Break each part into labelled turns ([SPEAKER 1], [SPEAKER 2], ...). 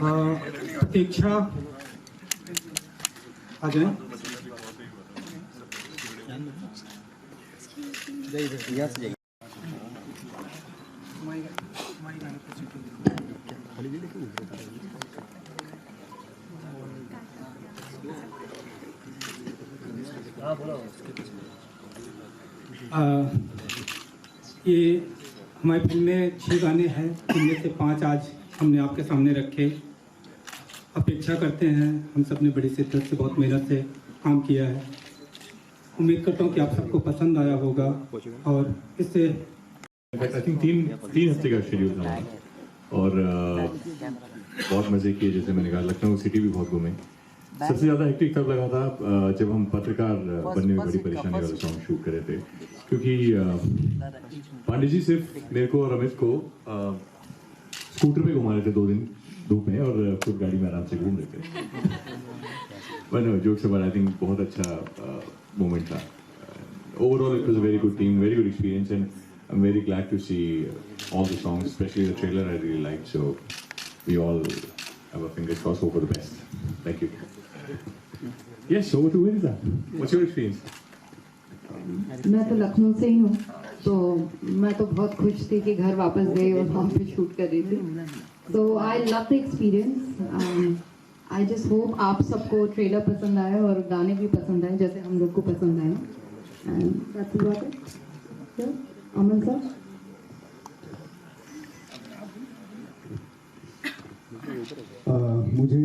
[SPEAKER 1] प्रतीक्षा आ जाए। ये हमारी फिल्म में 6 गाने हैं, जिनमें से 5 आज हमने आपके सामने रखे। अपेक्षा करते हैं, हम सब ने बड़ी शिद्दत से, बहुत मेहनत से काम किया है। उम्मीद करता हूँ कि आप सबको पसंद आया होगा और इससे
[SPEAKER 2] आई थिंक तीन हफ्ते का शेड्यूल था और बहुत मज़े किए। जैसे मैंने कहा, लखनऊ सिटी भी बहुत घूमे। सबसे ज़्यादा हेक्टिक तब लगा था जब हम पत्रकार बनने में बड़ी परेशानी वाला सॉन्ग शूट कर रहे थे, क्योंकि पांडे जी सिर्फ मेरे को और अमित को स्कूटर पे घुमा रहे थे 2 दिन धूप में और खुद गाड़ी में आराम से घूम रहे थे। But jokes about, I think बहुत अच्छा मोमेंट था। Overall it was a very good team, very good experience, and I'm very glad to see all the songs, especially the trailer I really liked. So we all have our fingers crossed, hope for the best. Thank you. Yes, over to Winza. What's your experience?
[SPEAKER 3] मैं तो लखनऊ से ही हूँ, तो मैं तो बहुत खुश थी कि घर वापस गई और वहाँ पे शूट कर रही थी। So I love the experience. I just hope आप सबको ट्रेलर पसंद आए और गाने भी पसंद आए जैसे हम लोग को पसंद आए। And that's about it. Yeah. Aman sir,
[SPEAKER 4] मुझे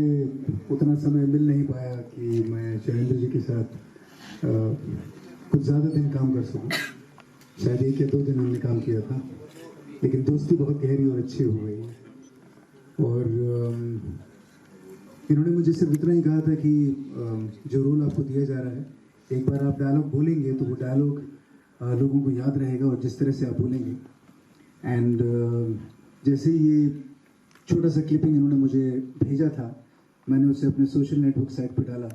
[SPEAKER 4] उतना समय मिल नहीं पाया कि मैं शैलेंद्र जी के साथ कुछ ज़्यादा दिन काम कर सकूं। शायद 1 या 2 दिन हमने काम किया था, लेकिन दोस्ती बहुत गहरी और अच्छी हो गई। और इन्होंने मुझे सिर्फ इतना ही कहा था कि जो रोल आपको दिया जा रहा है, एक बार आप डायलॉग बोलेंगे तो वो डायलॉग लोगों को याद रहेगा और जिस तरह से आप बोलेंगे। एंड जैसे ये छोटा सा क्लिपिंग इन्होंने मुझे भेजा था, मैंने उसे अपने सोशल नेटवर्क साइट पर डाला,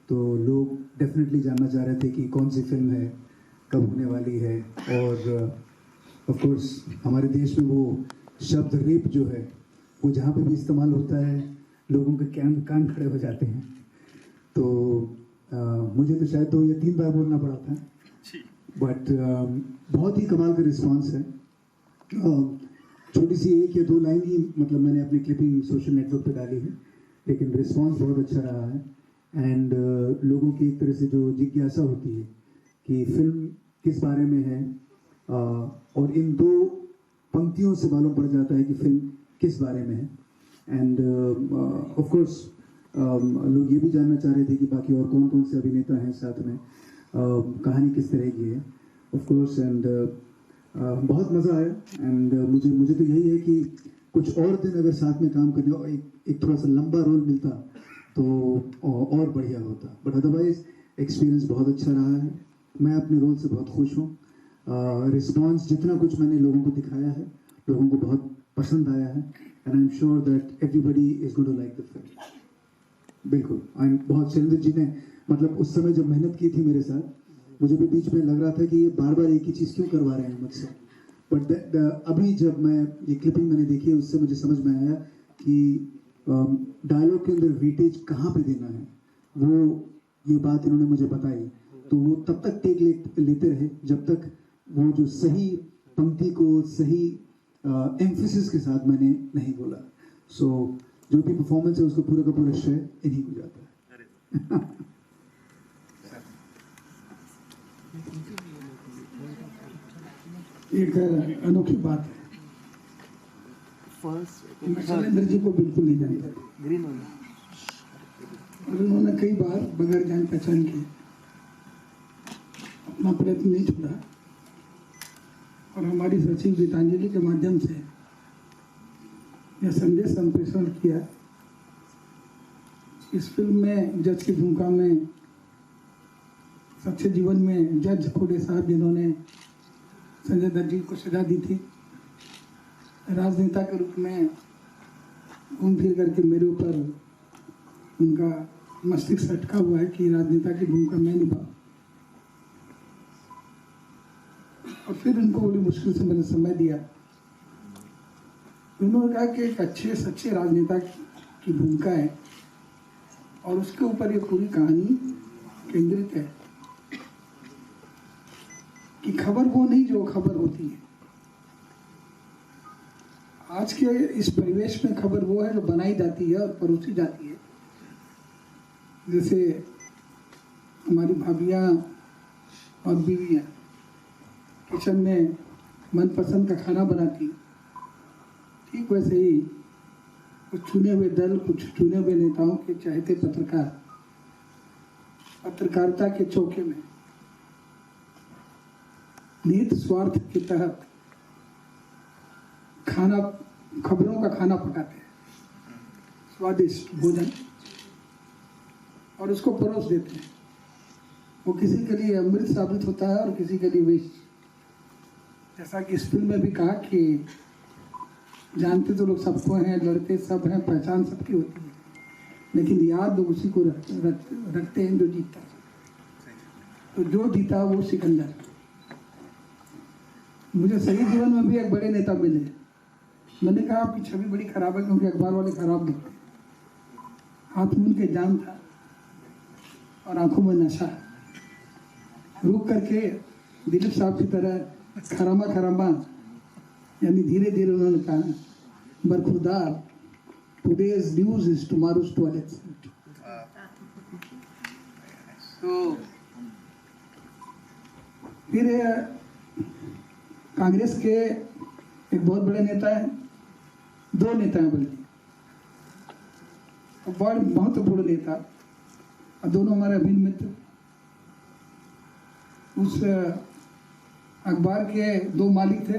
[SPEAKER 4] तो लोग डेफिनेटली जानना चाह रहे थे कि कौन सी फिल्म है, कब होने वाली है। और ऑफ कोर्स हमारे देश में वो शब्द रेप जो है, वो जहाँ पे भी इस्तेमाल होता है लोगों के कान खड़े हो जाते हैं। तो मुझे तो शायद 2 या 3 बार बोलना पड़ा था, बट बहुत ही कमाल का रिस्पांस है। छोटी सी 1 या 2 लाइन ही मतलब मैंने अपनी क्लिपिंग सोशल नेटवर्क पे डाली है, लेकिन रिस्पांस बहुत अच्छा रहा है। एंड लोगों की एक तरह से जो जिज्ञासा होती है कि फिल्म किस बारे में है, और इन 2 पंक्तियों से मालूम पड़ जाता है कि फिल्म किस बारे में है। एंड ऑफ कोर्स लोग ये भी जानना चाह रहे थे कि बाकी और कौन कौन से अभिनेता हैं साथ में, कहानी किस तरह की है ऑफ कोर्स। एंड बहुत मज़ा आया। एंड मुझे तो यही है कि कुछ और दिन अगर साथ में काम करने और एक थोड़ा सा लंबा रोल मिलता तो और बढ़िया होता, बट अदरवाइज एक्सपीरियंस बहुत अच्छा रहा है। मैं अपने रोल से बहुत खुश हूँ। रिस्पॉन्स जितना कुछ मैंने लोगों को दिखाया है, लोगों को बहुत पसंद आया है, and I am sure that everybody is going to like the film. बिल्कुल। एंड बहुत शैलेंद्र जी ने मतलब उस समय जब मेहनत की थी मेरे साथ, मुझे भी बीच में लग रहा था कि ये बार बार एक ही चीज़ क्यों करवा रहे हैं मुझसे, बट अभी जब मैं ये क्लिपिंग मैंने देखी, उससे मुझे समझ में आया कि डायलॉग के अंदर वेटेज कहाँ पे देना है। वो ये बात इन्होंने मुझे बताई, तो वो तब तक टेक लेते रहे जब तक वो जो सही पंक्ति को सही एम्फेसिस के साथ मैंने नहीं बोला। सो जो भी परफॉर्मेंस है उसको पूरा का पूरा श्रेय इन्हीं को जाता है।
[SPEAKER 5] एक अनोखी बात है, मैं शैलेंद्र जी को बिल्कुल नहीं जानता, और उन्होंने कई बार बगैर जान पहचान के अपना प्रयत्न नहीं छोड़ा, और हमारी सचिव गीतांजलि के माध्यम से यह संदेश संप्रेषण किया। इस फिल्म में जज की भूमिका में सच्चे जीवन में जज खोड़े साहब जिन्होंने संजय दत्त जी को सजा दी थी, राजनेता के रूप में घूम फिर करके मेरे ऊपर उनका मस्तिष्क अटका हुआ है कि राजनेता की भूमिका मैं निभाऊं, और फिर उनको बड़ी मुश्किल से मैंने समय दिया। उन्होंने कहा कि एक अच्छे सच्चे राजनेता की की भूमिका है और उसके ऊपर ये पूरी कहानी केंद्रित है कि खबर वो नहीं जो खबर होती है। आज के इस परिवेश में खबर वो है जो बनाई जाती है और परोसी जाती है। जैसे हमारी भाभियाँ और बीवियाँ किचन में मनपसंद का खाना बनाती, ठीक वैसे ही कुछ चुने हुए दल, कुछ चुने हुए नेताओं के चाहते पत्रकार पत्रकारिता के चौके में निहित स्वार्थ के तहत खाना, खबरों का खाना पकाते हैं, स्वादिष्ट भोजन, और उसको परोस देते हैं। वो किसी के लिए अमृत साबित होता है और किसी के लिए विष। जैसा कि इस फिल्म में भी कहा कि जानते तो लोग सबको हैं, लड़ते सब हैं, पहचान सबकी होती है, लेकिन याद लोग उसी को रखते हैं जो जीता। तो जो जीता वो सिकंदर। मुझे सही जीवन में भी एक बड़े नेता मिले। मैंने कहा आपकी छवि बड़ी खराब है क्योंकि अखबार वाले खराब लिखते हैं। हाथ में उनके जाम था और आंखों में नशा। रुक करके दिलीप साहब की तरह खरामा खरामा, यानी धीरे धीरे उन्होंने कहा, बरखुरदार, today's news is tomorrow's toilet. तो फिर कांग्रेस के एक बहुत बड़े नेता हैं, दो नेता हैं बल्कि, बड़े महत्वपूर्ण नेता, और दोनों हमारे अभिन्न मित्र। उस अखबार के दो मालिक थे,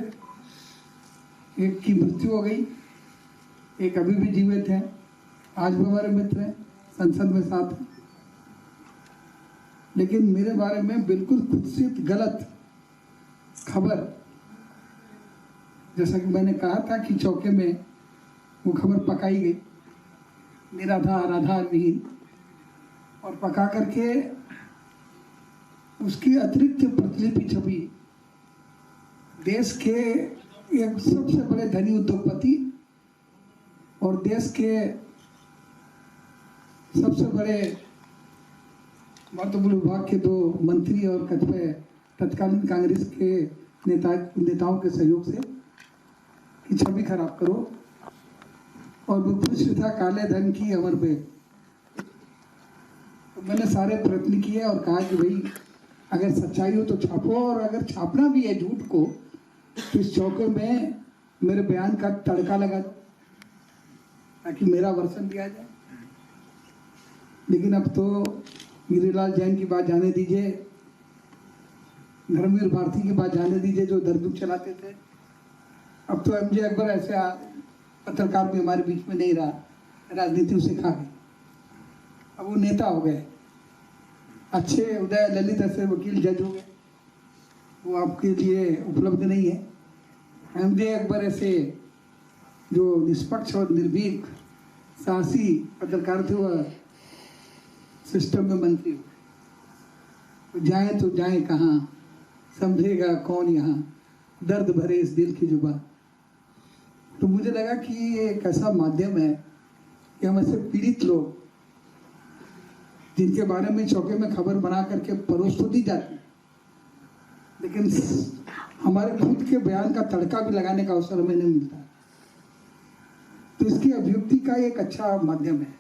[SPEAKER 5] एक की मृत्यु हो गई, एक अभी भी जीवित हैं, आज भी हमारे मित्र हैं, संसद में साथ हैं। लेकिन मेरे बारे में बिल्कुल कुत्सित गलत खबर, जैसा कि मैंने कहा था कि चौके में वो खबर पकाई गई, निराधार आधारविहीन, और पका करके उसकी अतिरिक्त प्रतिलिपि छपी देश के एक सबसे बड़े धनी उद्योगपति और देश के सबसे बड़े महत्वपूर्ण विभाग के दो मंत्री और कतिपय तत्कालीन कांग्रेस के नेताओं के सहयोग से कि छवि खराब करो, और वो खुश था काले धन की अमर पे। तो मैंने सारे प्रयत्न किए और कहा कि भाई अगर सच्चाई हो तो छापो, और अगर छापना भी है झूठ को तो इस चौके में मेरे बयान का तड़का लगा दो ताकि मेरा वर्षन भी आ जाए। लेकिन अब तो गिरिलाल जैन की बात जाने दीजिए, धर्मवीर भारती की बात जाने दीजिए जो दरदुख चलाते थे। अब तो MJ अकबर ऐसे पत्रकार भी हमारे बीच में नहीं रहा, राजनीति उसे खा गई। अब वो नेता हो गए, अच्छे उदय ललित ऐसे वकील जज हो गए, वो आपके लिए उपलब्ध नहीं है। MJ अकबर ऐसे जो निष्पक्ष और निर्भीक साहसी पत्रकार थे, वह सिस्टम में मंत्री हो गए। तो जाए कहाँ, समझेगा कौन यहाँ, दर्द भरे इस दिल की जुबान। तो मुझे लगा कि ये एक ऐसा माध्यम है कि हम ऐसे पीड़ित लोग, जिनके बारे में चौके में खबर बना करके परोस तो दी जाती, लेकिन हमारे खुद के बयान का तड़का भी लगाने का अवसर हमें नहीं मिलता। तो इसकी अभिव्यक्ति का एक अच्छा माध्यम है।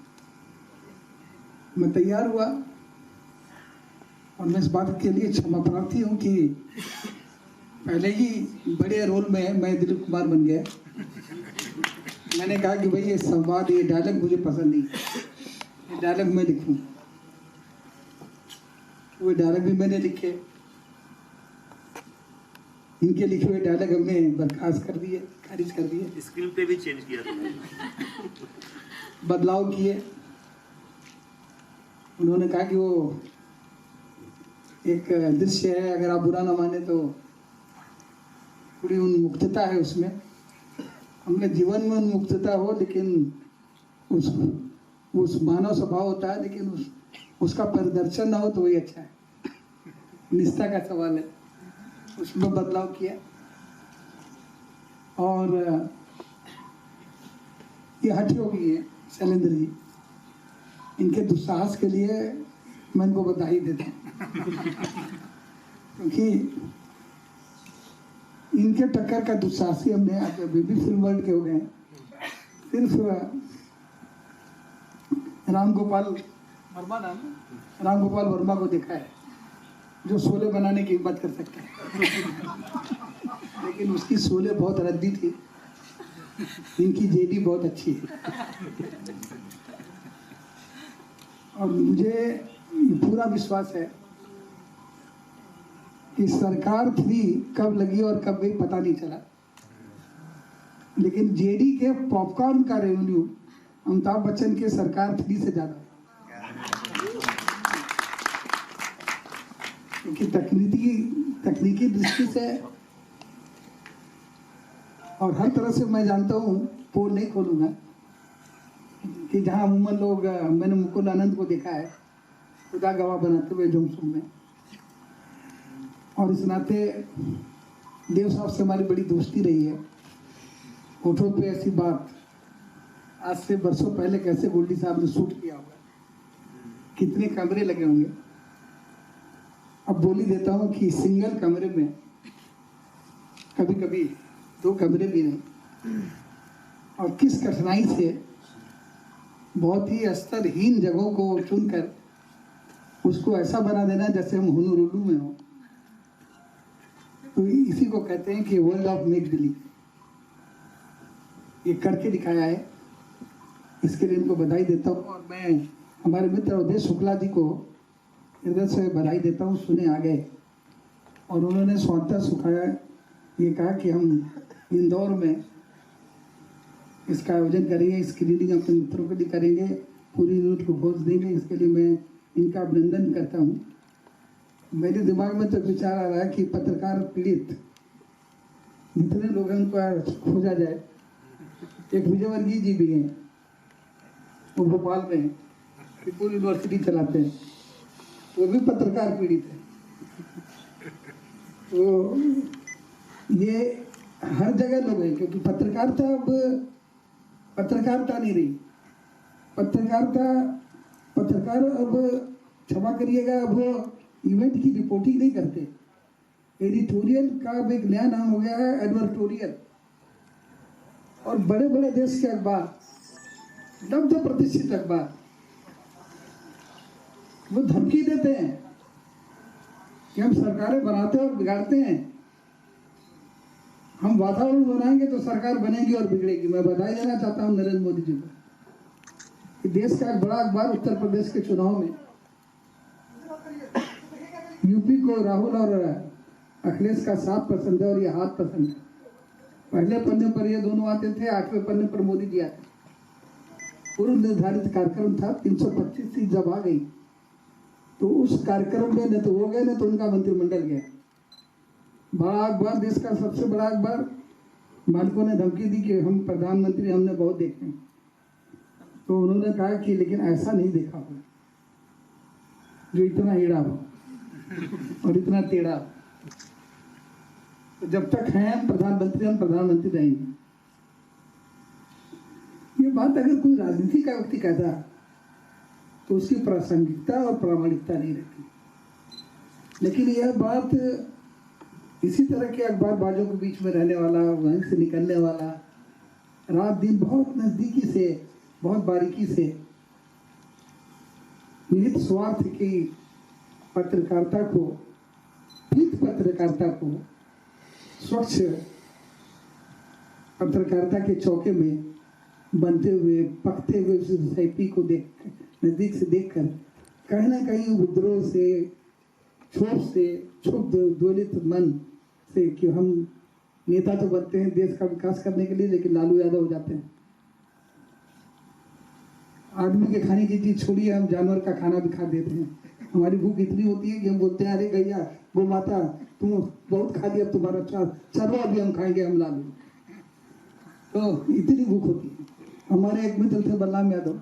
[SPEAKER 5] मैं तैयार हुआ और मैं इस बात के लिए क्षमा प्रार्थी हूँ कि पहले ही बड़े रोल में मैं दिलीप कुमार बन गया। मैंने कहा कि भाई ये संवाद, ये डायलॉग मुझे पसंद नहीं, ये डायलॉग मैं लिखूं। वो डायलॉग भी मैंने लिखे, इनके लिखे हुए डायलॉग हमने बर्खास्त कर दिए, खारिज कर दिए,
[SPEAKER 6] स्क्रीन पे भी चेंज किया था,
[SPEAKER 5] बदलाव किए। उन्होंने कहा कि वो एक दृश्य है, अगर आप बुरा ना माने तो पूरी उन्मुक्तता है उसमें। हमने जीवन में उन्मुक्तता हो, लेकिन उस मानव स्वभाव होता है, लेकिन उसका प्रदर्शन ना हो तो वही अच्छा है। निष्ठा का सवाल है, उसमें बदलाव किया। और ये हट हो गई है, शैलेंद्र जी, इनके दुस्साहस के लिए मैं इनको बधाई देता हूँ क्योंकि इनके टक्कर का दुस्साहसी हमने अभी भी फिल्म वर्ल्ड के हो गए हैं। सिर्फ रामगोपाल वर्मा को देखा है जो शोले बनाने की हिम्मत कर सकता है, लेकिन उसकी शोले बहुत रद्दी थी, इनकी जेडी बहुत अच्छी है। और मुझे पूरा विश्वास है कि सरकार 3 कब लगी और कब गई पता नहीं चला, लेकिन जेडी के पॉपकॉर्न का रेवेन्यू अमिताभ बच्चन के सरकार 3 से ज्यादा, क्योंकि तकनीकी दृष्टि से और हर तरह से मैं जानता हूँ, पोल नहीं खोलूंगा, कि जहाँ अमूमन लोग, मैंने मुकुल आनंद को देखा है खुदा गवाह बनाते हुए जोमसुम में, और इस नाते देव साहब से हमारी बड़ी दोस्ती रही है। होठों पे ऐसी बात, आज से बरसों पहले कैसे गोल्डी साहब ने शूट किया होगा, कितने कैमरे लगे होंगे। अब बोली देता हूँ कि सिंगल कमरे में, कभी कभी 2 कमरे भी नहीं, और किस कठिनाई से बहुत ही स्तरहीन जगहों को चुनकर उसको ऐसा बना देना जैसे हम हुनूरुलू में हो। तो इसी को कहते हैं कि वर्ल्ड ऑफ मेक बिलीव, ये करके दिखाया है। इसके लिए इनको बधाई देता हूँ, और मैं हमारे मित्र उदय शुक्ला जी को हृदय से बधाई देता हूँ। सुने आ गए और उन्होंने स्वांतः सुखाया, ये कहा कि हम इंदौर में इसका आयोजन करेंगे, स्क्रीनिंग अपने मित्रों के लिए करेंगे, पूरी रूट को खोज देंगे। इसके लिए मैं इनका अभिनंदन करता हूँ। मेरे दिमाग में तो विचार आ रहा है कि पत्रकार पीड़ित जितने लोग हैं उनको खोजा जाए। एक विजयवर्गीय जी भी हैं, वो भोपाल में हैं, त्रिपुर यूनिवर्सिटी चलाते हैं, वो भी पत्रकार पीड़ित है। तो ये हर जगह लोग हैं, क्योंकि पत्रकारिता नहीं रही। पत्रकार अब, क्षमा करिएगा, अब इवेंट की रिपोर्टिंग नहीं करते। एडिटोरियल का अब एक नया नाम हो गया है एडवर्टोरियल। और बड़े बड़े देश के अखबार, 90 प्रतिशत अखबार, वो धमकी देते हैं कि हम सरकारें बनाते और बिगाड़ते हैं, हम वातावरण बनाएंगे तो सरकार बनेगी और बिगड़ेगी। मैं बधाई देना चाहता हूं नरेंद्र मोदी जी को कि देश का एक बड़ा अखबार उत्तर प्रदेश के चुनाव में यूपी को राहुल और अखिलेश का 7% है और ये 8% है। पहले पन्ने पर ये दोनों आते थे, 8वें पन्ने पर मोदी जी आते। पूर्व निर्धारित कार्यक्रम था, 325 सीट जब आ गई तो उस कार्यक्रम में न तो वो गए न तो उनका मंत्रिमंडल गया। बड़ा अखबार, देश का सबसे बड़ा अखबार, मालिकों ने धमकी दी कि हम प्रधानमंत्री हमने बहुत देखे, तो उन्होंने कहा कि लेकिन ऐसा नहीं देखा हो जो इतना एड़ा हो और इतना टेढ़ा। तो जब तक हैं हम प्रधानमंत्री रहेंगे। ये बात अगर कोई राजनीति का व्यक्ति कहता तो उसकी प्रासंगिकता और प्रामाणिकता नहीं रहती। लेकिन यह बात इसी तरह के अखबारबाजों के बीच में रहने वाला, वहीं से निकलने वाला, रात दिन बहुत नजदीकी से, बहुत बारीकी से निहित स्वार्थ की पत्रकारिता को, पीत पत्रकारिता को स्वच्छ पत्रकारिता के चौके में बनते हुए, पकते हुए उस सोसाइटी को देख, नजदीक से देखकर कहीं ना कहीं विद्रोह से, क्षोभ से, क्षुब्ध द्वलित मन से कि हम नेता तो बनते हैं देश का विकास करने के लिए, लेकिन लालू यादव हो जाते हैं। आदमी के खाने की चीज छोड़िए, हम जानवर का खाना भी खा देते हैं। हमारी भूख इतनी होती है कि हम बोलते हैं अरे गैया, गो माता, तुम बहुत खा लिया, अब तुम्हारा चरवा भी हम खाएंगे, हम लालू। तो इतनी भूख होती है। हमारे एक मित्र थे बलराम यादव,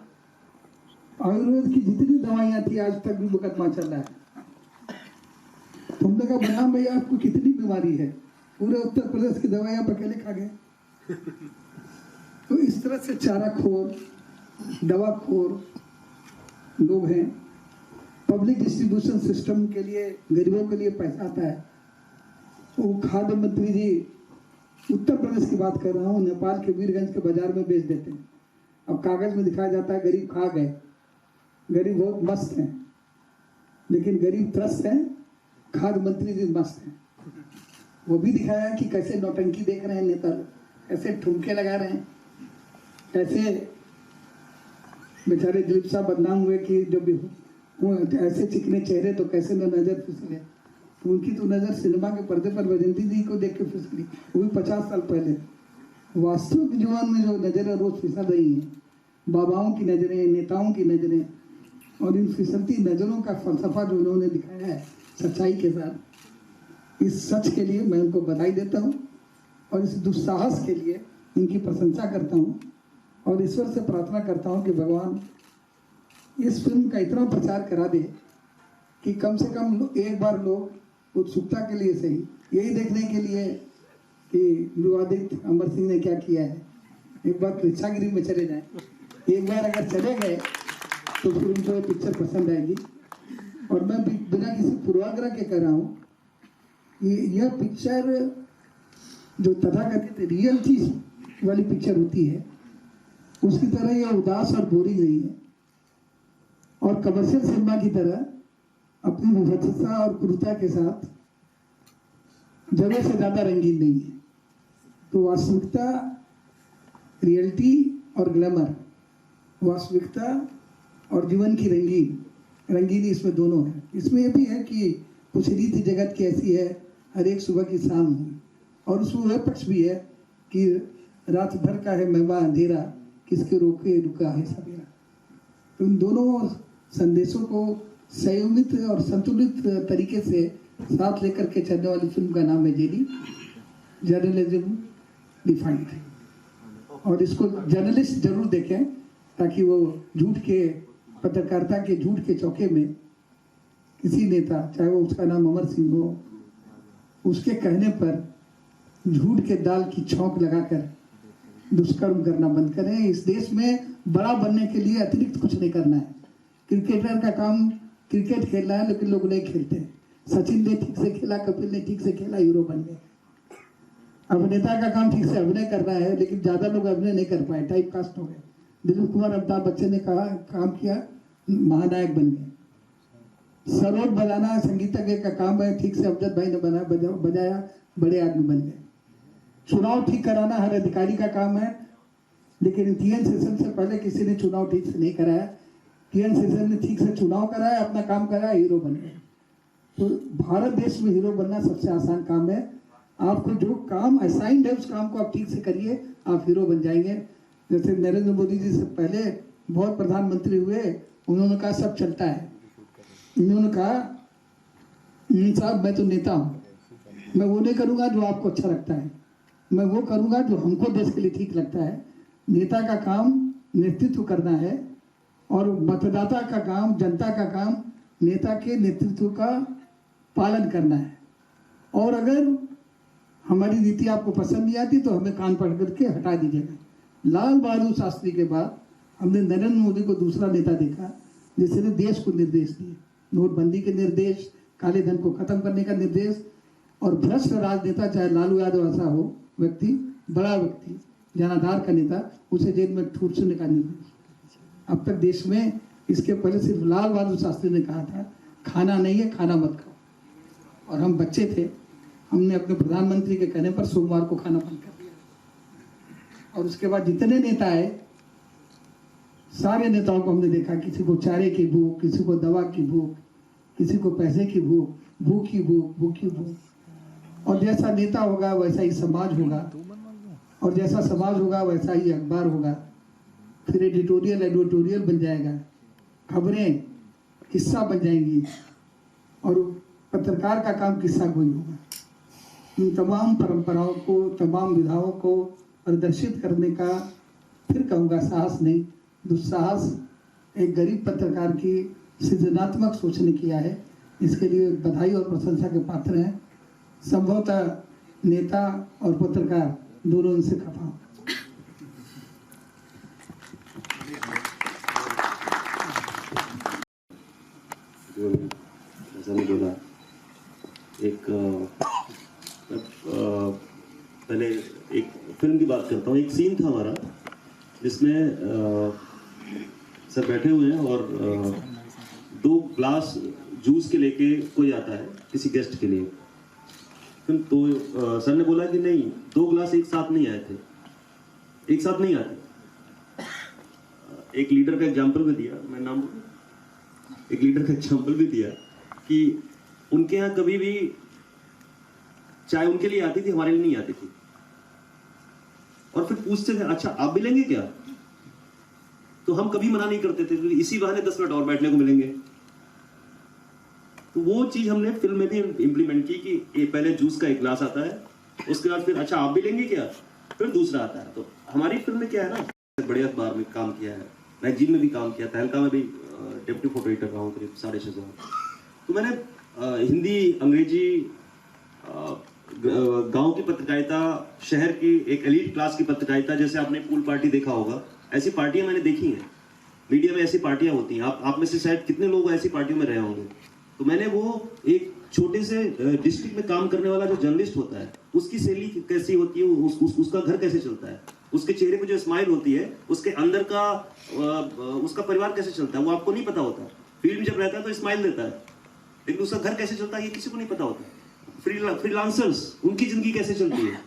[SPEAKER 5] आयुर्वेद की जितनी दवाइयाँ थी आज तक भी मुकदमा चल रहा है। तुमने कहा बलराम भैया आपको कितनी बीमारी है, पूरे उत्तर प्रदेश की दवाई आप अकेले खा गए। तो इस तरह से चाराखोर, दवाखोर लोग हैं। पब्लिक डिस्ट्रीब्यूशन सिस्टम के लिए गरीबों के लिए पैसा आता है। वो खाद्य मंत्री जी उत्तर प्रदेश की बात कर रहा हूँ, नेपाल के वीरगंज के बाजार में बेच देते हैं। अब कागज में दिखाया जाता है गरीब खा गए, गरीब बहुत मस्त हैं, लेकिन गरीब त्रस्त हैं, खाद्य मंत्री जी मस्त हैं। वो भी दिखाया है कि कैसे नौटंकी देख रहे हैं नेता लोग, कैसे ठुमके लगा रहे हैं, कैसे बेचारे दिलीप साहब बदनाम हुए कि जब भी वो ऐसे चिकने चेहरे तो कैसे न नजर फिसले। तो उनकी तो नजर सिनेमा के पर्दे पर वैजयंती जी को देख के फिसली, वो भी 50 साल पहले। वास्तविक जीवन में जो नजरें रोज फिसल रही हैं, बाबाओं की नजरें, नेताओं की नजरें, और इन फिसलती नजरों का फलसफा जो उन्होंने दिखाया है सच्चाई के साथ, इस सच के लिए मैं उनको बधाई देता हूँ और इस दुस्साहस के लिए इनकी प्रशंसा करता हूँ और ईश्वर से प्रार्थना करता हूँ कि भगवान इस फिल्म का इतना प्रचार करा दे कि कम से कम एक बार लोग उत्सुकता के लिए सही, यही देखने के लिए कि विवादित अमर सिंह ने क्या किया है, एक बार प्रेक्षागृह में चले जाएं। एक बार अगर चले गए तो फिर उनको ये पिक्चर पसंद आएगी। और मैं बिना किसी पूर्वाग्रह के कह रहा हूँ, यह पिक्चर जो तथाकथित रियलिटी वाली पिक्चर होती है उसकी तरह यह उदास और बोरिंग नहीं है, और कमर्शियल सिनेमा की तरह अपनी विभत्सता और क्रूरता के साथ जगह से ज्यादा रंगीन नहीं है। तो वास्तविकता, रियलिटी और ग्लैमर, वास्तविकता और जीवन की रंगीनी इसमें दोनों है। इसमें यह भी है कि कुछ रीति जगत की ऐसी है, हर एक सुबह की शाम हुई, और उसमें वह पक्ष भी है कि रात भर का है मेवा अंधेरा, किसके रोके रुका है सवेरा। तो इन दोनों संदेशों को संयमित और संतुलित तरीके से साथ लेकर के चलने वाली फिल्म का नाम है जेडी, जर्नलिज्म डिफाइंड। और इसको जर्नलिस्ट जरूर देखें ताकि वो झूठ के, पत्रकारिता के झूठ के चौके में किसी नेता, चाहे वो उसका नाम अमर सिंह हो, उसके कहने पर झूठ के दाल की छौंक लगाकर दुष्कर्म करना बंद करें। इस देश में बड़ा बनने के लिए अतिरिक्त कुछ नहीं करना है। क्रिकेटर का काम क्रिकेट खेलना है, लेकिन लोग नहीं खेलते। सचिन ने ठीक से खेला, कपिल ने ठीक से खेला, हीरो बन गए। अभिनेता का काम ठीक से अभिनय करना है, लेकिन ज्यादा लोग अभिनय नहीं कर पाए, टाइप कास्ट हो गए। दिलीप कुमार, अमिताभ बच्चन ने कहा काम किया, महानायक बन गए। सरोद बजाना संगीतज्ञ का काम है, ठीक से अमजद भाई ने बजाया, बड़े आदमी बन गए। चुनाव ठीक कराना हर अधिकारी का काम है, लेकिन टीएन सेशन से पहले किसी ने चुनाव ठीक से नहीं कराया। टीएन सेशन ने ठीक से चुनाव कराया, अपना काम कराया, हीरो बन गए। तो भारत देश में हीरो बनना सबसे आसान काम है। आपको जो काम असाइंड है उस काम को आप ठीक से करिए, आप हीरो बन जाएंगे। जैसे नरेंद्र मोदी जी से पहले बहुत प्रधानमंत्री हुए, उन्होंने कहा सब चलता है। उन्होंने कहा साहब मैं तो नेता हूँ, मैं वो नहीं करूँगा जो आपको अच्छा लगता है, मैं वो करूँगा जो हमको देश के लिए ठीक लगता है। नेता का काम नेतृत्व करना है, और मतदाता का काम, जनता का काम नेता के नेतृत्व का पालन करना है। और अगर हमारी नीति आपको पसंद नहीं आती तो हमें कान पकड़ करके हटा दीजिएगा। लाल बहादुर शास्त्री के बाद हमने नरेंद्र मोदी को दूसरा नेता देखा जिसने देश को निर्देश दिए, नोटबंदी के निर्देश, काले धन को खत्म करने का निर्देश। और भ्रष्ट राजनेता, चाहे लालू यादव ऐसा हो व्यक्ति, बड़ा व्यक्ति, जनाधार का नेता, उसे जेल में ठूसने का निर्देश। अब तक देश में इसके पहले सिर्फ लाल बहादुर शास्त्री ने कहा था खाना नहीं है, खाना मत खाओ। और हम बच्चे थे, हमने अपने प्रधानमंत्री के कहने पर सोमवार को खाना बंद कर दिया। और उसके बाद जितने नेता आए, सारे नेताओं को हमने देखा, किसी को चारे की भूख, किसी को दवा की भूख, किसी को पैसे की भूख, भूखी भूख। और जैसा नेता होगा वैसा ही समाज होगा, और जैसा समाज होगा वैसा ही अखबार होगा। फिर एडिटोरियल बन जाएगा, खबरें किस्सा बन जाएंगी, और पत्रकार का काम किस्सा गोई होगा। इन तमाम परंपराओं को, तमाम विधाओं को प्रदर्शित करने का, फिर कहूँगा साहस नहीं, दुस्साहस एक गरीब पत्रकार की सृजनात्मक सोच ने किया है। इसके लिए बधाई और प्रशंसा के पात्र हैं। संभवतः नेता और पत्रकार दोनों इनसे खफा।
[SPEAKER 7] जैसा मैं बोला एक पहले एक फिल्म की बात करता हूँ। एक सीन था हमारा जिसमें सर बैठे हुए हैं और 2 ग्लास जूस के लेके कोई आता है किसी गेस्ट के लिए। तो सर ने बोला कि नहीं 2 ग्लास एक साथ नहीं आए थे, एक साथ नहीं आते। एक लीडर का एग्जाम्पल भी दिया, मैं नाम एक लीडर का एग्जाम्पल भी दिया कि उनके यहाँ कभी भी चाय उनके लिए आती थी, हमारे लिए नहीं आती थी। और फिर पूछते थे अच्छा आप भी लेंगे क्या, तो हम कभी मना नहीं करते थे, इसी बहाने 10 मिनट और बैठने को मिलेंगे। तो वो चीज हमने फिल्म में भी इम्प्लीमेंट की कि पहले जूस का 1 ग्लास आता है, उसके बाद फिर अच्छा आप भी लेंगे क्या, फिर दूसरा आता है। तो हमारी फिल्म में क्या है ना, बड़े अखबार में काम किया है, मैगजीन में भी काम किया, तहलका में भी डिप्टी फोटो एडिटर रहा हूँ करीब 6.5 साल। तो मैंने हिंदी, अंग्रेजी, गांव की पत्रकारिता, शहर की एक एलीट क्लास की पत्रकारिता, जैसे आपने पूल पार्टी देखा होगा, ऐसी पार्टियां मैंने देखी हैं। मीडिया में ऐसी पार्टियां होती हैं, आप में से शायद कितने लोग ऐसी पार्टियों में रहे होंगे। तो मैंने वो एक छोटे से डिस्ट्रिक्ट में काम करने वाला जो जर्नलिस्ट होता है, उसकी शैली कैसी होती है, उसका घर कैसे चलता है, उसके चेहरे पे जो स्माइल होती है, उसके अंदर का उसका परिवार कैसे चलता है, वो आपको नहीं पता होता। फील्ड में जब रहता है तो स्माइल देता है, लेकिन उसका घर कैसे चलता है ये किसी को नहीं पता होता। फ्रीलांसर्स, उनकी जिंदगी कैसे चलती है।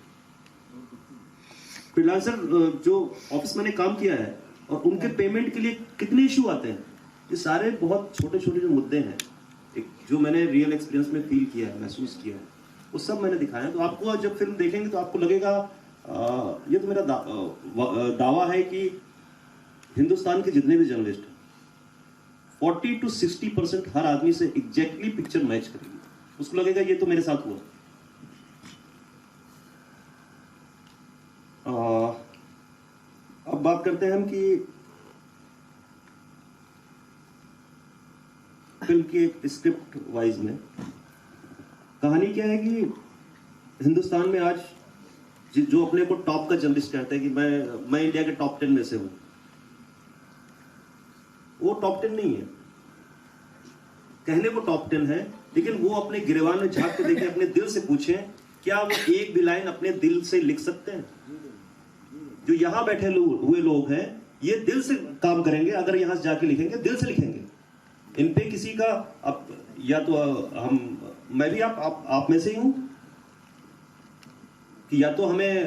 [SPEAKER 7] फ्रीलांसर जो ऑफिस मैंने काम किया है और उनके पेमेंट के लिए कितने इशू आते हैं, ये सारे बहुत छोटे छोटे जो मुद्दे हैं, एक जो मैंने रियल एक्सपीरियंस में फील किया है, महसूस किया है, वो सब मैंने दिखाया। तो आपको जब फिल्म देखेंगे तो आपको लगेगा ये तो मेरा दावा है कि हिंदुस्तान के जितने भी जर्नलिस्ट हैं 40 to 60% हर आदमी से एग्जैक्टली पिक्चर मैच करेगी। उसको लगेगा ये तो मेरे साथ हुआ। अब बात करते हैं हम कि फिल्म की स्क्रिप्ट वाइज में कहानी क्या है कि हिंदुस्तान में आज जो अपने को टॉप का जर्नलिस्ट कहते हैं कि मैं इंडिया के टॉप 10 में से हूं, वो टॉप 10 नहीं है। कहने को टॉप 10 है, लेकिन वो अपने गिरेबान में झांक के देखें, अपने दिल से पूछें क्या वो एक भी लाइन अपने दिल से लिख सकते हैं। जो यहां बैठे हुए लोग हैं ये दिल से काम करेंगे, अगर यहां से जाके लिखेंगे दिल से लिखेंगे। इन पे किसी का अब या तो मैं भी आप में से ही हूं कि या तो हमें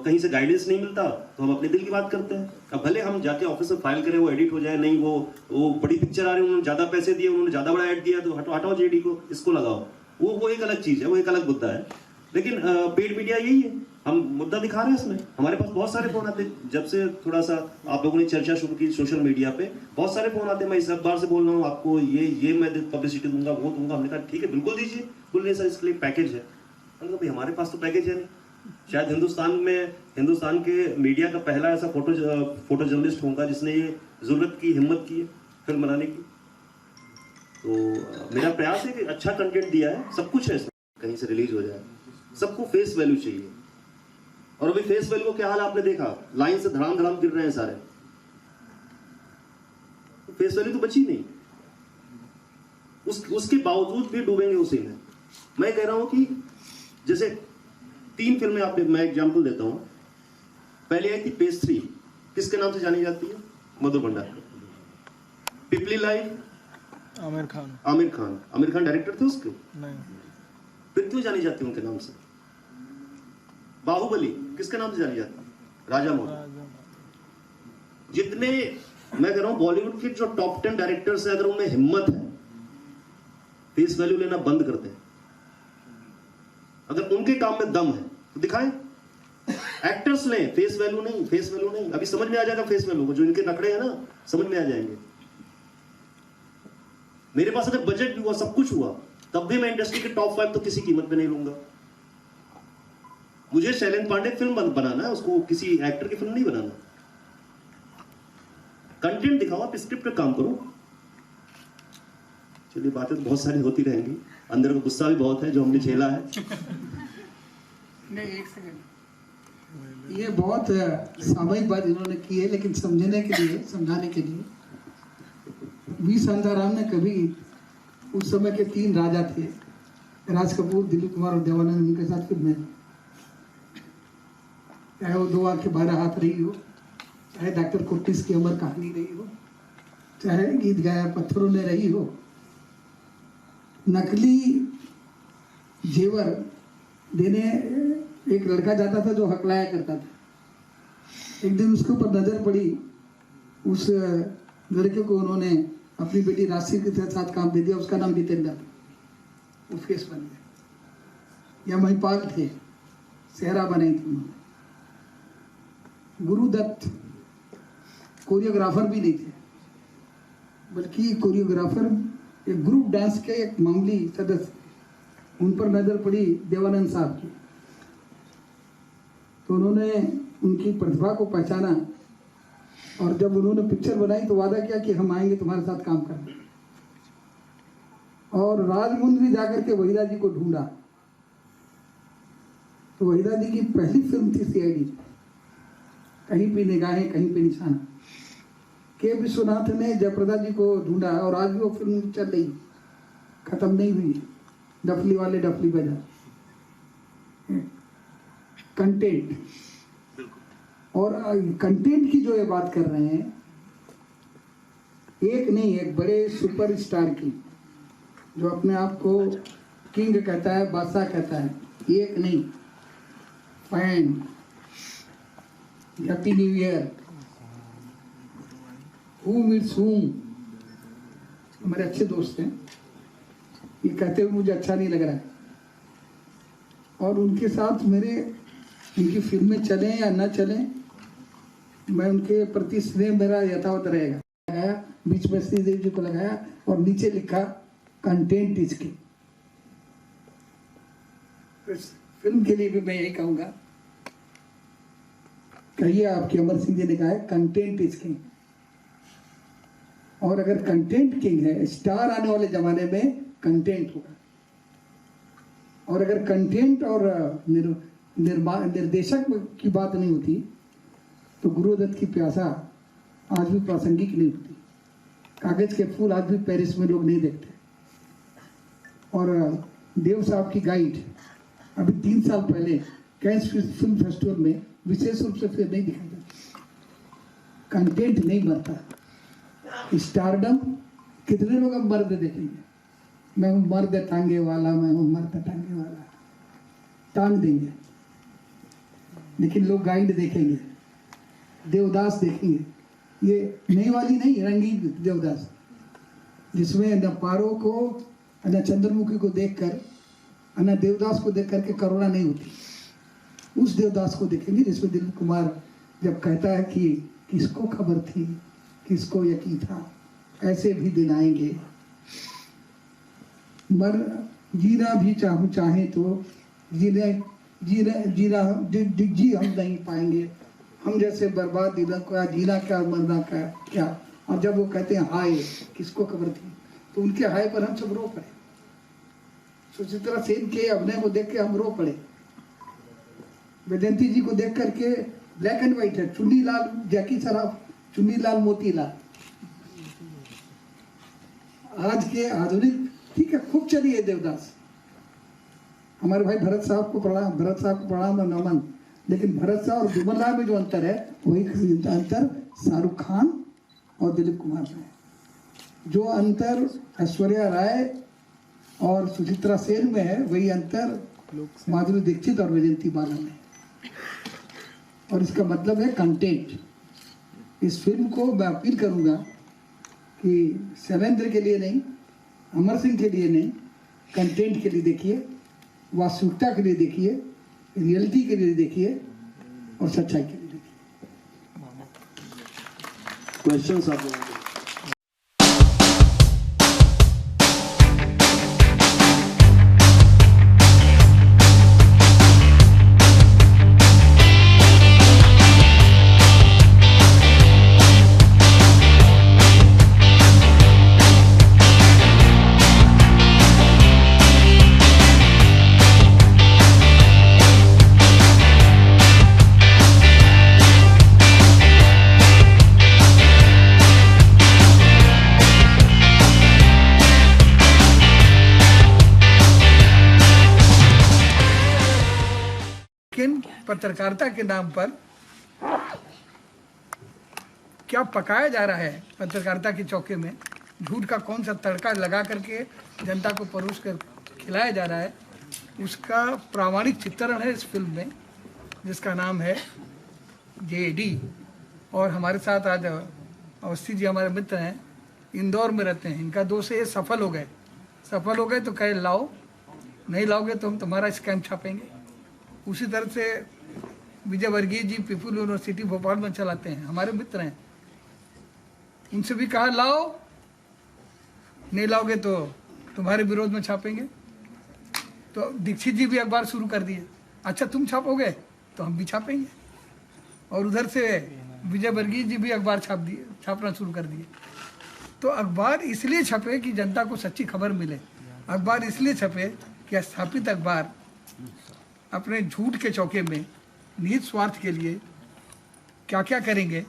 [SPEAKER 7] कहीं से गाइडेंस नहीं मिलता तो हम अपने दिल की बात करते हैं। अब भले हम जाके ऑफिस में फाइल करें, वो एडिट हो जाए, नहीं वो बड़ी पिक्चर आ रही है, उन्होंने ज्यादा पैसे दिए, उन्होंने ज्यादा बड़ा ऐड दिया, तो हटाओ जेडी को, इसको लगाओ, वो एक अलग चीज है, वो एक अलग मुद्दा है। लेकिन पेड मीडिया यही है, हम मुद्दा दिखा रहे हैं इसमें। हमारे पास बहुत सारे फोन आते हैं, जब से थोड़ा सा आप लोगों ने चर्चा शुरू की सोशल मीडिया पे, बहुत सारे फोन आते हैं। मैं इस बार से बोल रहा हूँ आपको ये मैं पब्लिसिटी दूंगा, वो दूंगा। हमने कहा ठीक है बिल्कुल दीजिए। बोल रहे सर इसके लिए पैकेज है। मैंने कहा भाई हमारे पास तो पैकेज है नहीं। शायद हिंदुस्तान के मीडिया का पहला ऐसा फोटो जर्नलिस्ट होगा जिसने ये जरूरत की हिम्मत की है फिल्म बनाने की। तो मेरा प्रयास है कि अच्छा कंटेंट दिया है, सब कुछ है इसमें, कहीं से रिलीज हो जाए। सबको फेस वैल्यू चाहिए, और अभी फेस वैल्यू को क्या हाल आपने देखा, लाइन से धड़ाम गिर रहे हैं सारे। तो फेस वैल्यू तो बची नहीं, उसके बावजूद भी डूबेंगे उसी में। मैं कह रहा हूं कि जैसे 3 फिल्में मैं एग्जांपल देता हूं। पहले आई थी पेज 3, किसके नाम से जानी जाती है? मधुर भंडारकर। पिपली लाइव आमिर खान डायरेक्टर थे उसके, नहीं फिर क्यों जानी जाती है उनके नाम से? बाहुबली किसके नाम से जानी जाती है? राजा मौली। जितने मैं कह रहा हूं बॉलीवुड के जो टॉप 10 डायरेक्टर्स हैं, अगर उनमें हिम्मत है फेस वैल्यू लेना बंद कर दें, अगर उनके काम में दम है तो दिखाएं। एक्टर्स लें, फेस वैल्यू नहीं। अभी समझ में आ जाएगा फेस वैल्यू को, जो इनके नखड़े हैं ना समझ में आ जाएंगे। मेरे पास अगर बजट भी हुआ, सब कुछ हुआ, तब भी मैं इंडस्ट्री के टॉप 5 तो किसी कीमत पे नहीं लूंगा। मुझे शैलेंद्र पांडे फिल्म बनाना है, उसको किसी एक्टर की फिल्म नहीं बनाना। कंटेंट दिखाओ, आप स्क्रिप्ट पे काम करो। चलिए बातें तो बहुत सारी होती रहेंगी, अंदर का गुस्सा भी बहुत है जो हमने झेला है।
[SPEAKER 5] नहीं, एक सेकंड, ये बहुत सामयिक बात इन्होंने की है, लेकिन समझाने के लिए वी शांताराम ने कभी उस समय के 3 राजा थे, राज कपूर, दिलीप कुमार और देवानंद। उनके साथ फिल्में, चाहे वो 2 आंखें 12 हाथ रही हो, चाहे डॉक्टर कुर्टिस की अमर कहानी रही हो, चाहे गीत गाया पत्थरों ने रही हो। नकली जेवर देने एक लड़का जाता था जो हकलाया करता था। एक दिन उसके ऊपर नजर पड़ी, उस लड़के को उन्होंने अपनी बेटी राशि के साथ काम दे दिया। उसका नाम जितेंद्र, वो फेस बन गया। या महिपाल थे, सेहरा बनाई थी उन्होंने। गुरुदत्त कोरियोग्राफर भी नहीं थे, बल्कि कोरियोग्राफर एक ग्रुप डांस के एक मामूली सदस्य। उन पर नजर पड़ी देवानंद साहब की, तो उन्होंने उनकी प्रतिभा को पहचाना और जब उन्होंने पिक्चर बनाई तो वादा किया कि हम आएंगे तुम्हारे साथ काम करने। और राजमुंद्री जाकर के वहीदा जी को ढूंढा, तो वहीदा जी की पहली फिल्म थी सीआईडी, कहीं पे निगाहें कहीं पे निशाना। के विश्वनाथ ने जयप्रदा जी को ढूंढा और आज भी वो फिल्म चल रही, खत्म नहीं हुई। डफली वाले डफली बजा। कंटेंट, और कंटेंट की जो ये बात कर रहे हैं, एक नहीं, एक बड़े सुपरस्टार की, जो अपने आप को किंग कहता है, बादशाह कहता है, एक नहीं, fan, happy new year, whom it's whom, हमारे अच्छे दोस्त हैं। ये कहते हुए मुझे अच्छा नहीं लग रहा है, और उनके साथ मेरे, उनकी फिल्में चलें या ना चलें, मैं उनके प्रति स्नेह मेरा यथावत रहेगा। लगाया बीच में श्रीदेव जी को लगाया और नीचे लिखा कंटेंट इज किंग। फिल्म के लिए भी मैं यही कहूंगा, कहिए आपकी, अमर सिंह जी ने कहा है कंटेंट इज किंग। और अगर कंटेंट किंग है, स्टार आने वाले जमाने में कंटेंट होगा। और अगर कंटेंट और निर्देशक की बात नहीं होती तो गुरुदत्त की प्यासा आज भी प्रासंगिक नहीं होती। कागज के फूल आज भी पेरिस में लोग नहीं देखते। और देव साहब की गाइड अभी 3 साल पहले कैंस फिल्म फेस्टिवल में विशेष रूप से फिर नहीं दिखाई जाती। कंटेंट नहीं बनता, स्टारडम कितने लोग अब मर्द देखेंगे, मैं हूँ मर्द टांगे वाला, मैं हूँ मर्द टांगे वाला, टांग देंगे। लेकिन लोग गाइड देखेंगे, देवदास देखेंगे, ये नई वाली नहीं, रंगीन देवदास, जिसमें न पारो को न चंद्रमुखी को देखकर न देवदास को देख करके करुणा नहीं होती। उस देवदास को देखेंगे जिसमें दिलीप कुमार जब कहता है कि किसको खबर थी, किसको यकीन था, ऐसे भी दिन आएंगे, मर जीना भी चाहे तो जीना जी हम नहीं पाएंगे, हम जैसे बर्बाद दिलों का जीना क्या मरना का क्या। और जब वो कहते हैं हाय किसको खबर थी, तो उनके हाय पर हम सब रो पड़े। सुचित्रा सेन के अभिनय को देख के हम रो पड़े। वैजयंती जी को देख करके, ब्लैक एंड व्हाइट है, चुन्नी लाल जैकी सराफ, चुन्नी लाल मोती लाल। आज के आधुनिक, ठीक है, खूब चली है देवदास। हमारे भाई भरत साहब को प्रणाम और नमन। लेकिन भरत साहब और विमल राय में जो अंतर है, वही अंतर शाहरुख खान और दिलीप कुमार में है। जो अंतर ऐश्वर्या राय और सुचित्रा सेन में है, वही अंतर माधुरी दीक्षित और वैजयंती बाला में। और इसका मतलब है कंटेंट। इस फिल्म को मैं अपील करूंगा कि शैलेंद्र के लिए नहीं, अमर सिंह के लिए नहीं, कंटेंट के लिए देखिए, वास्तविकता के लिए देखिए, रियलिटी के लिए देखिए और सच्चाई के लिए देखिए।
[SPEAKER 7] क्वेश्चंस आप लोगों के?
[SPEAKER 5] पत्रकारिता के नाम पर क्या पकाया जा रहा है पत्रकारिता के चौके में, झूठ का कौन सा तड़का लगा करके जनता को परोस कर खिलाया जा रहा है, उसका प्रामाणिक चित्रण है इस फिल्म में, जिसका नाम है JD। और हमारे साथ आज अवस्थी जी हमारे मित्र हैं, इंदौर में रहते हैं। इनका दोस्त ये सफल हो गए तो कहे लाओ, नहीं लाओगे तो हम तुम्हारा स्कैम छापेंगे। उसी तरह से विजय वर्गीय जी पीपुल यूनिवर्सिटी भोपाल में चलाते हैं, हमारे मित्र हैं। उनसे भी कहा लाओ, नहीं लाओगे तो तुम्हारे विरोध में छापेंगे। तो दीक्षित जी भी अखबार शुरू कर दिए, अच्छा तुम छापोगे तो हम भी छापेंगे। और उधर से विजय वर्गीय जी भी अखबार छापना शुरू कर दिए। तो अखबार इसलिए छपे कि जनता को सच्ची खबर मिले, अखबार इसलिए छपे कि स्थापित अखबार अपने झूठ के चौके में निहित स्वार्थ के लिए क्या क्या करेंगे,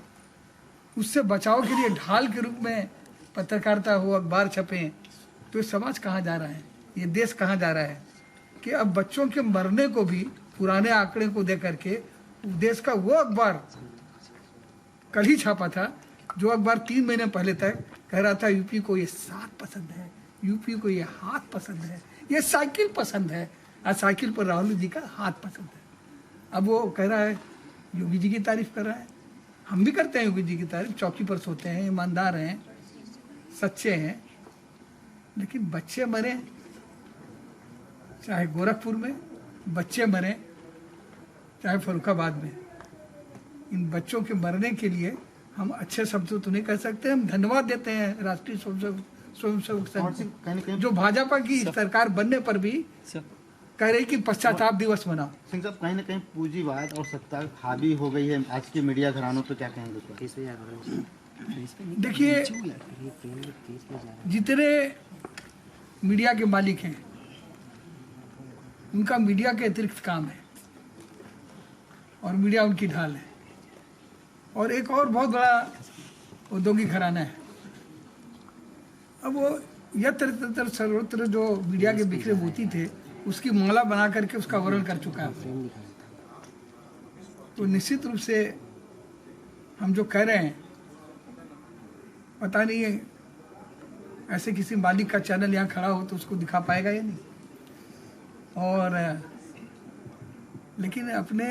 [SPEAKER 5] उससे बचाव के लिए ढाल के रूप में पत्रकारिता हो, अखबार छपे, तो ये समाज कहाँ जा रहा है, ये देश कहाँ जा रहा है कि अब बच्चों के मरने को भी पुराने आंकड़े को दे करके देश का वो अखबार कल ही छापा था जो अखबार 3 महीने पहले तक कह रहा था यूपी को ये 7 पसंद है, यूपी को ये हाथ पसंद है, ये साइकिल पसंद है, और साइकिल पर राहुल जी का हाथ पसंद है। अब वो कह रहा है योगी जी की तारीफ कर रहा है। हम भी करते हैं योगी जी की तारीफ, चौकी पर सोते हैं, ईमानदार हैं, सच्चे हैं, लेकिन बच्चे मरे, चाहे गोरखपुर में बच्चे मरे, चाहे फर्रुखाबाद में, इन बच्चों के मरने के लिए हम अच्छे शब्दों तो नहीं कह सकते। हम धन्यवाद देते हैं राष्ट्रीय स्वयंसेवक संघ जो भाजपा की सरकार बनने पर भी कह रही कि पश्चाताप दिवस मनाओ।
[SPEAKER 8] सिंह साहब, कहीं ना कहीं पूंजीवाद और सत्ता हावी हो गई है आज के मीडिया घरानों पे, क्या कहेंगे?
[SPEAKER 5] देखिए, जितने मीडिया के मालिक हैं उनका मीडिया के अतिरिक्त काम है और मीडिया उनकी ढाल है। और एक और बहुत बड़ा औद्योगिक घराना है। अब वो यत्र तत्र सर्वत्र जो मीडिया के बिखरे मोती थे उसकी माला बना करके उसका वर्णन कर चुका है। तो निश्चित रूप से हम जो कह रहे हैं, पता नहीं है ऐसे किसी मालिक का चैनल यहाँ खड़ा हो तो उसको दिखा पाएगा या नहीं। और लेकिन अपने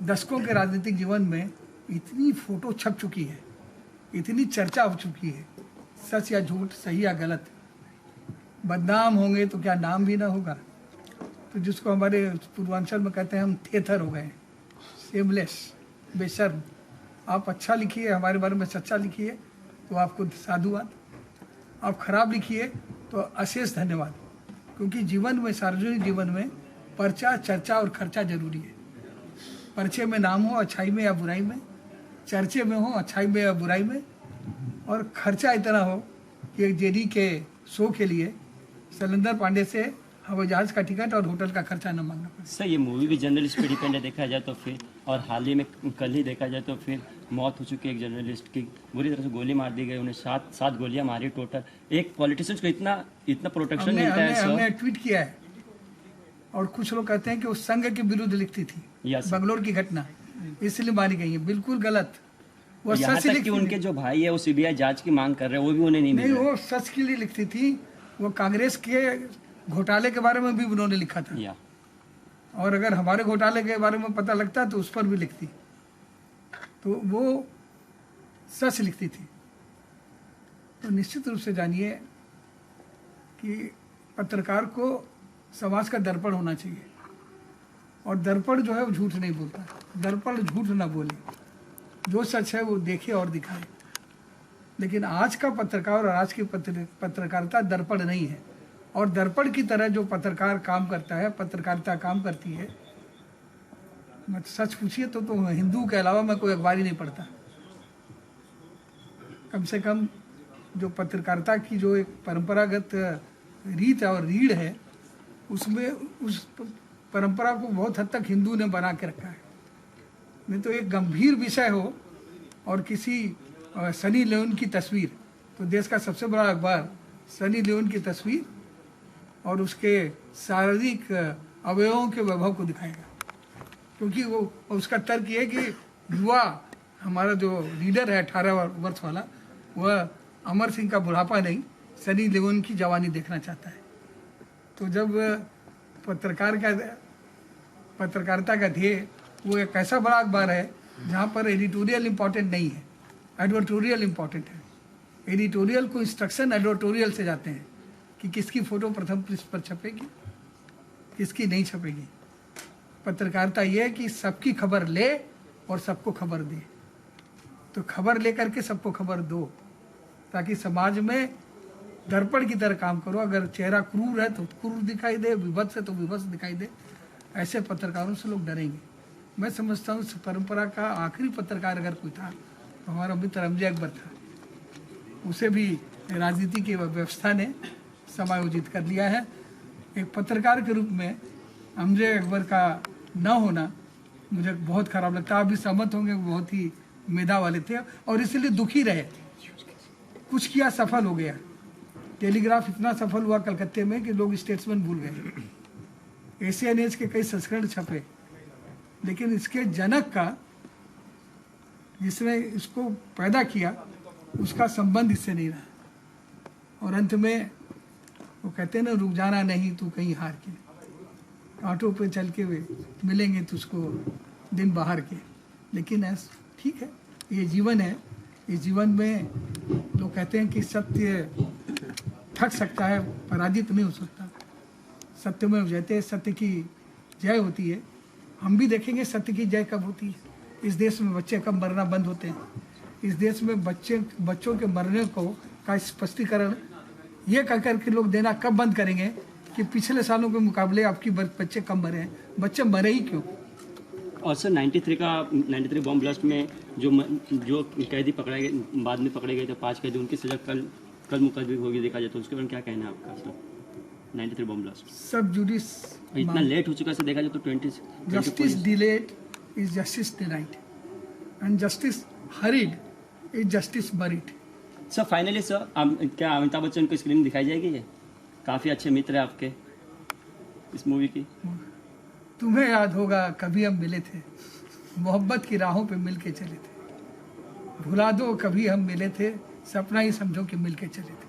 [SPEAKER 5] दशकों के राजनीतिक जीवन में इतनी फोटो छप चुकी है, इतनी चर्चा हो चुकी है, सच या झूठ, सही या गलत, बदनाम होंगे तो क्या नाम भी ना होगा। तो जिसको हमारे पूर्वांचल में कहते हैं हम थेथर हो गए, सेमलेस, बेशर्म। आप अच्छा लिखिए, हमारे बारे में सच्चा लिखिए तो आपको साधुवाद, आप खराब लिखिए तो अशेष धन्यवाद। क्योंकि जीवन में, सार्वजनिक जीवन में पर्चा, चर्चा और खर्चा जरूरी है। पर्चे में नाम हो अच्छाई में या बुराई में, चर्चे में हो अच्छाई में या बुराई में, और खर्चा इतना हो कि एक JD के शो के लिए शैलेंद्र पांडे से हवाई जहाज का टिकट और होटल का खर्चा न मांगना पड़े।
[SPEAKER 9] सर, ये मूवी भी जर्नलिस्ट पे डिपेंड है देखा जाए तो फिर, और हाल ही में कल ही देखा जाए तो फिर मौत हो चुकी है एक जर्नलिस्ट की, बुरी तरह से गोली मार दी गई, उन्हें 7 गोलियां मारी टोटल। एक पॉलिटिशियन को इतना प्रोटेक्शन मिलता है सर।
[SPEAKER 5] हमने ट्वीट किया है और कुछ लोग कहते हैं कि उस संघ के विरुद्ध लिखती थी, बंगलोर की घटना इसलिए मारी गई है। बिल्कुल गलत। वो सच लिखती,
[SPEAKER 9] उनके जो भाई है वो CBI जांच की मांग कर रहे हैं, वो भी उन्हें नहीं,
[SPEAKER 5] वो सच के लिए लिखती थी। वो कांग्रेस के घोटाले के बारे में भी उन्होंने लिखा था, और अगर हमारे घोटाले के बारे में पता लगता तो उस पर भी लिखती। तो वो सच लिखती थी। तो निश्चित रूप से जानिए कि पत्रकार को समाज का दर्पण होना चाहिए, और दर्पण जो है वो झूठ नहीं बोलता। दर्पण झूठ ना बोले, जो सच है वो देखे और दिखाए। लेकिन आज का पत्रकार और आज की पत्रकारिता दर्पण नहीं है। और दर्पण की तरह जो पत्रकार काम करता है, पत्रकारिता काम करती है, मत सच पूछिए तो हिंदू के अलावा मैं कोई अखबार ही नहीं पढ़ता। कम से कम जो पत्रकारिता की जो एक परंपरागत रीत और रीढ़ है, उसमें उस परंपरा को बहुत हद तक हिंदू ने बना के रखा है। नहीं तो एक गंभीर विषय हो और किसी सनी लियोन की तस्वीर, तो देश का सबसे बड़ा अखबार सनी लियोन की तस्वीर और उसके शारीरिक अवयवों के वैभव को दिखाएगा। क्योंकि वो उसका तर्क ये है कि युवा हमारा जो लीडर है 18 वर्ष वाला, वह अमर सिंह का बुढ़ापा नहीं, सनी लियोन की जवानी देखना चाहता है। तो जब पत्रकारिता का ध्येय वो एक ऐसा बड़ा अखबार है जहाँ पर एडिटोरियल इम्पोर्टेंट नहीं है, एडवर्टोरियल इम्पोर्टेंट है। एडिटोरियल को इंस्ट्रक्शन एडवर्टोरियल से जाते हैं कि किसकी फ़ोटो प्रथम पृष्ठ पर छपेगी, किसकी नहीं छपेगी। पत्रकारिता ये है कि सबकी खबर ले और सबको खबर दे। तो खबर ले करके सबको खबर दो, ताकि समाज में दर्पण की तरह काम करो। अगर चेहरा क्रूर है तो क्रूर दिखाई दे, विभत्स है तो विभत्स दिखाई दे। ऐसे पत्रकारों से लोग डरेंगे। मैं समझता हूँ इस परंपरा का आखिरी पत्रकार अगर कोई था तो हमारा मित्र हमजे अकबर था। उसे भी राजनीति की व्यवस्था ने समायोजित कर लिया है। एक पत्रकार के रूप में हमजे अकबर का न होना मुझे बहुत खराब लगता है। आप भी सहमत होंगे, बहुत ही मेधा वाले थे और इसलिए दुखी रहे। कुछ किया, सफल हो गया। टेलीग्राफ इतना सफल हुआ कलकत्ते में कि लोग स्टेट्समैन भूल गए। एशियन एज के कई संस्करण छपे, लेकिन इसके जनक का, जिसने इसको पैदा किया, उसका संबंध इससे नहीं रहा। और अंत में वो कहते हैं ना, रुक जाना नहीं तू कहीं हार के, ऑटो पे चल के वे मिलेंगे तुझको दिन बाहर के। लेकिन ऐसा ठीक है, ये जीवन है। इस जीवन में लोग कहते हैं कि सत्य थक सकता है, पराजित नहीं हो सकता। सत्य में जयते, सत्य की जय होती है। हम भी देखेंगे सत्य की जय कब होती है। इस देश में बच्चे कब मरना बंद होते हैं। इस देश में बच्चों के मरने का स्पष्टीकरण ये कहकर के लोग देना कब बंद करेंगे कि पिछले सालों के मुकाबले आपकी बच्चे कम मरे हैं। बच्चे मरे ही क्यों?
[SPEAKER 9] और सर 93 बॉम्ब ब्लास्ट में जो कैदी पकड़े गए, बाद में पकड़े गए थे 5 कैदी, उनकी सजा कल मुकदमी होगी देखा जाए तो उसके बारे में क्या कहना है आपका सर? 93 बॉम्ब ब्लास्ट
[SPEAKER 5] सब जुडिस
[SPEAKER 9] इतना लेट हो चुका है देखा जाए तो 20
[SPEAKER 5] justice delayed is justice denied and justice hurried is justice buried.
[SPEAKER 9] Sir finally sir, क्या अमिताभ बच्चन को स्क्रीन दिखाई जाएगी? ये काफ़ी अच्छे मित्र है आपके इस मूवी की।
[SPEAKER 5] तुम्हें याद होगा कभी हम मिले थे, मोहब्बत की राहों पे मिल के चले थे। भुला दो कभी हम मिले थे, सपना ही समझो कि मिल के चले थे।